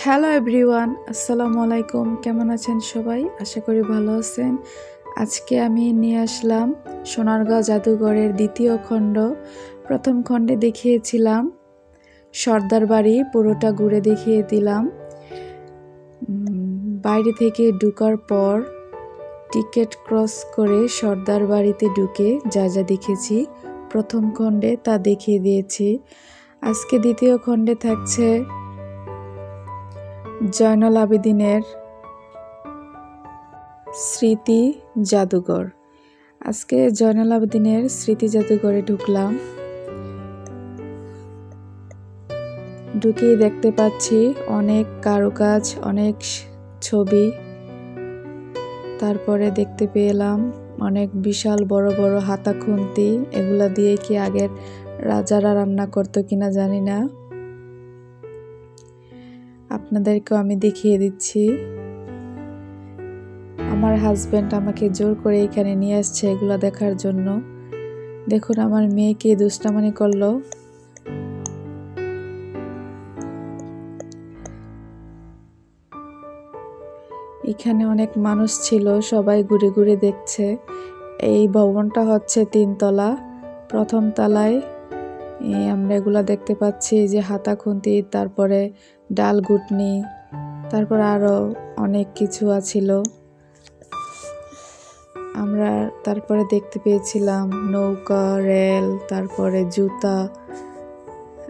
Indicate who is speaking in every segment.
Speaker 1: Hello everyone, আসসালামু আলাইকুম। কেমন আছেন সবাই? আশা করি ভালো আছেন। আজকে আমি নিয়ে আসলাম সোনারগাঁও জাদুঘরের দ্বিতীয় খণ্ড। প্রথম খণ্ডে দেখিয়েছিলাম সর্দার বাড়ি, পুরোটা ঘুরে দেখিয়ে দিলাম। বাইরে থেকে ঢোকার পর টিকিট ক্রস করে সর্দার বাড়িতে ঢুকে যা যা দেখেছি প্রথম খণ্ডে তা দেখিয়ে দিয়েছি। আজকে দ্বিতীয় খণ্ডে থাকছে জয়নুল আবেদিনের স্মৃতি জাদুঘর। আজকে জয়নুল আবেদিনের স্মৃতি জাদুঘরে ঢুকলাম। ঢুকেই দেখতে পাচ্ছি অনেক কারুকাজ, অনেক ছবি। তারপরে দেখতে পেলাম অনেক বিশাল বড় বড় হাতা খুন্তি। এগুলা দিয়ে কি আগের রাজারা রান্না করতো কিনা জানি না, আপনাদেরকেও আমি দেখিয়ে দিচ্ছি। আমার হাজবেন্ড আমাকে জোর করে এখানে নিয়ে আসছে এগুলা দেখার জন্য। দেখুন আমার মেয়ে কি দুষ্টামানি করলো। এখানে অনেক মানুষ ছিল, সবাই ঘুরে ঘুরে দেখছে। এই ভবনটা হচ্ছে 3 তলা। প্রথম তলায় আমরা এগুলা দেখতে পাচ্ছি যে হাতা খুন্তি, তারপরে ডাল ঘুটনি, তারপর আরো অনেক কিছু আছিল। আমরা তারপরে দেখতে পেয়েছিলাম নৌকা, রেল, তারপরে জুতা।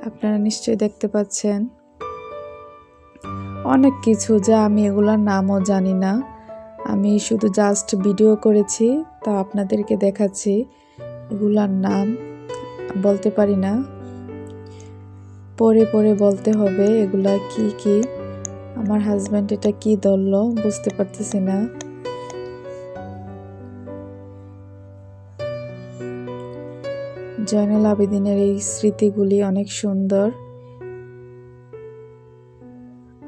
Speaker 1: আপনারা নিশ্চয়ই দেখতে পাচ্ছেন অনেক কিছু, যা আমি এগুলোর নামও জানি না। আমি শুধু জাস্ট ভিডিও করেছি, তা আপনাদেরকে দেখাচ্ছি। এগুলার নাম বলতে পারি না, পরে পরে বলতে হবে এগুলা কি কি। আমার হাজব্যান্ড এটা কি ধরলো বুঝতে পারতেছি না। জয়নুল আবেদিনের এই স্মৃতিগুলি অনেক সুন্দর।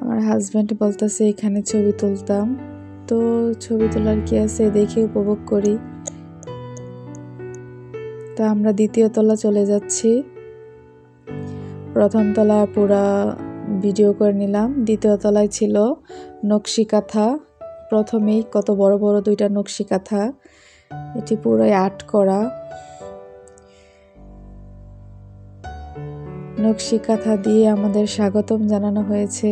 Speaker 1: আমার হাজব্যান্ড বলতেছে এখানে ছবি তুলতাম, তো ছবি তোলার কি আছে, দেখে উপভোগ করি। তা আমরা দ্বিতীয় তলা চলে যাচ্ছি। প্রথম তলা পুরা ভিডিও করে নিলাম। দ্বিতীয় তলায় ছিল নকশি কাঁথা। প্রথমেই কত বড় বড় 2টা নকশি কাঁথা, এটি পুরোই আর্ট করা। নকশি কাঁথা দিয়ে আমাদের স্বাগতম জানানো হয়েছে।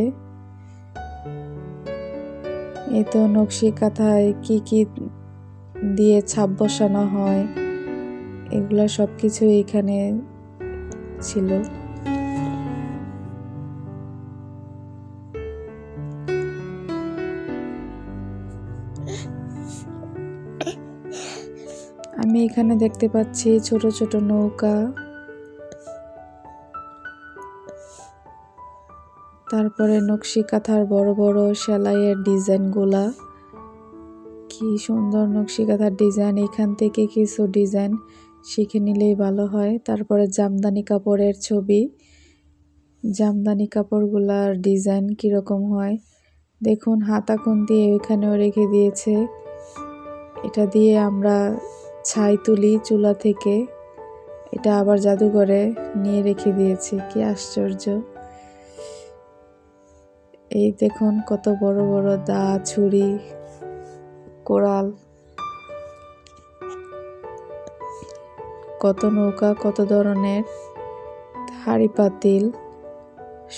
Speaker 1: এই তো নকশি কাঁথায় কি কি দিয়ে ছাপ বসানো হয়, এগুলা সবকিছু এখানে ছিল। আমি এখানে দেখতে পাচ্ছি ছোট ছোট নৌকা, তারপরে নকশি কাঁথার বড় বড় সেলাইয়ের ডিজাইনগুলা। কি সুন্দর নকশি কাঁথার ডিজাইন, এখান থেকে কিছু ডিজাইন শিখে নিলেই ভালো হয়। তারপরে জামদানি কাপড়ের ছবি, জামদানি কাপড়গুলার ডিজাইন কিরকম হয় দেখুন। হাতা খুন্তি এখানেও রেখে দিয়েছে। এটা দিয়ে আমরা ছাই তুলি চুলা থেকে, এটা আবার জাদুঘরে নিয়ে রেখে দিয়েছে। কি আশ্চর্য! এই দেখুন কত বড় বড় দা, ছুরি, কোরাল, কত নৌকা, কত ধরনের হাঁড়ি পাতিল,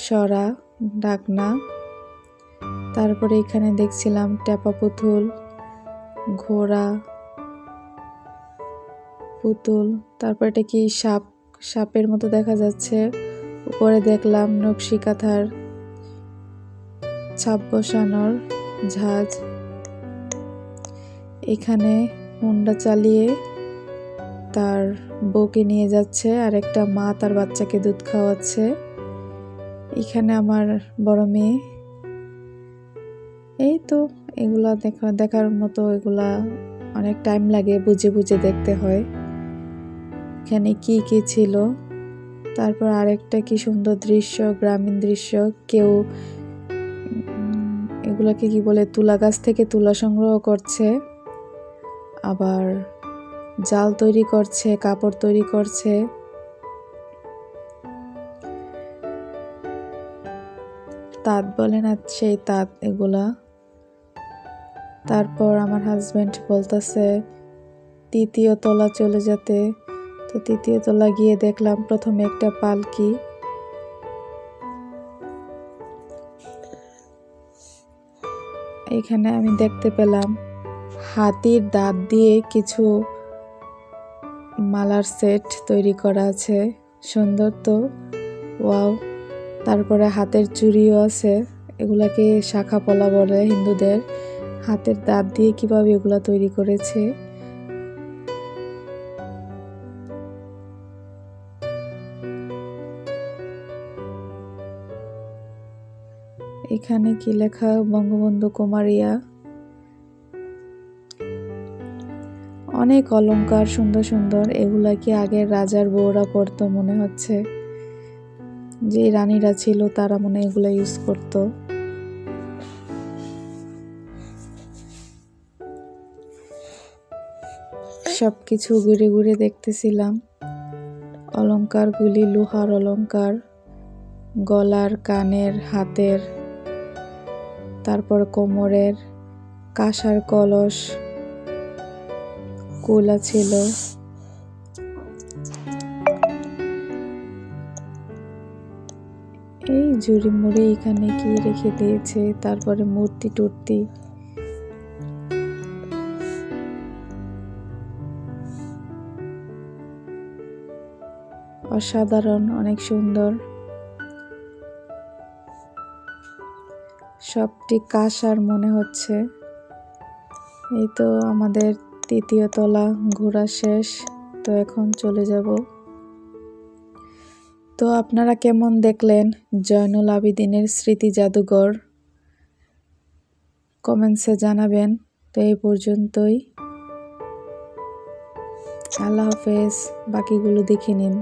Speaker 1: সরা, ঢাকনা। তারপরে এখানে দেখছিলাম টেপা পুতুল, ঘোড়া, পুতুল। তারপর এটা কি সাপ, সাপের মতো দেখা যাচ্ছে। উপরে দেখলাম নকশি কাঁথার ছাপ বসানোর ঝাঁজ। এখানে হুন্ডা চালিয়ে তার বউকে নিয়ে যাচ্ছে, আর একটা মা তার বাচ্চাকে দুধ খাওয়াচ্ছে। এখানে আমার বড় মেয়ে। এই তো এগুলা দেখার মতো, এগুলা অনেক টাইম লাগে, বুঝে বুঝে দেখতে হয় এখানে কি কি ছিল। তারপর আরেকটা কি সুন্দর দৃশ্য, গ্রামীণ দৃশ্য। কেউ এগুলাকে কি বলে, তুলা গাছ থেকে তুলা সংগ্রহ করছে, আবার জাল তৈরি করছে, কাপড় তৈরি করছে। তাঁত বলে না, সেই তাঁত এগুলা। তারপর আমার হাজবেন্ড বলতেছে 3য় তলা চলে যেতে। তো 3য় তলা গিয়ে দেখলাম প্রথমে একটা পালকি, এখানে আমি দেখতে পেলাম হাতির দাঁত দিয়ে কিছু মালার সেট তৈরি করা আছে, সুন্দর তো, ওয়াও। তারপরে হাতের চুড়িও আছে, এগুলাকে শাখা পলা বলে হিন্দুদের। হাতের দাঁত দিয়ে কিভাবে এগুলা তৈরি করেছে। এখানে কি লেখা, বঙ্গবন্ধু কুমারিয়া। অনেক অলংকার সুন্দর সুন্দর, এগুলা কি আগের রাজার বউরা পরতো মনে হচ্ছে, যে রানীরা ছিল তারা মনে এগুলা ইউজ করতো। সবকিছু ঘুরে ঘুরে দেখতেছিলাম। অলংকারগুলি লোহার অলংকার, গলার, কানের, হাতের, তারপর কোমরের, কাঁসার কলস, কুলা ছিল। এই জুড়ি মুড়ি এখানে কি রেখে দিয়েছে, তারপরে মূর্তি টুর্তি। অসাধারণ, অনেক সুন্দর। সবটি কাঁসার মনে হচ্ছে। এই তো আমাদের 3য় তলা ঘোরা শেষ, তো এখন চলে যাব। তো আপনারা কেমন দেখলেন জয়নুল আবেদিনের স্মৃতি জাদুঘর, কমেন্টসে জানাবেন। তো এই পর্যন্তই, আল্লাহ হাফেজ। বাকিগুলো দেখে নিন।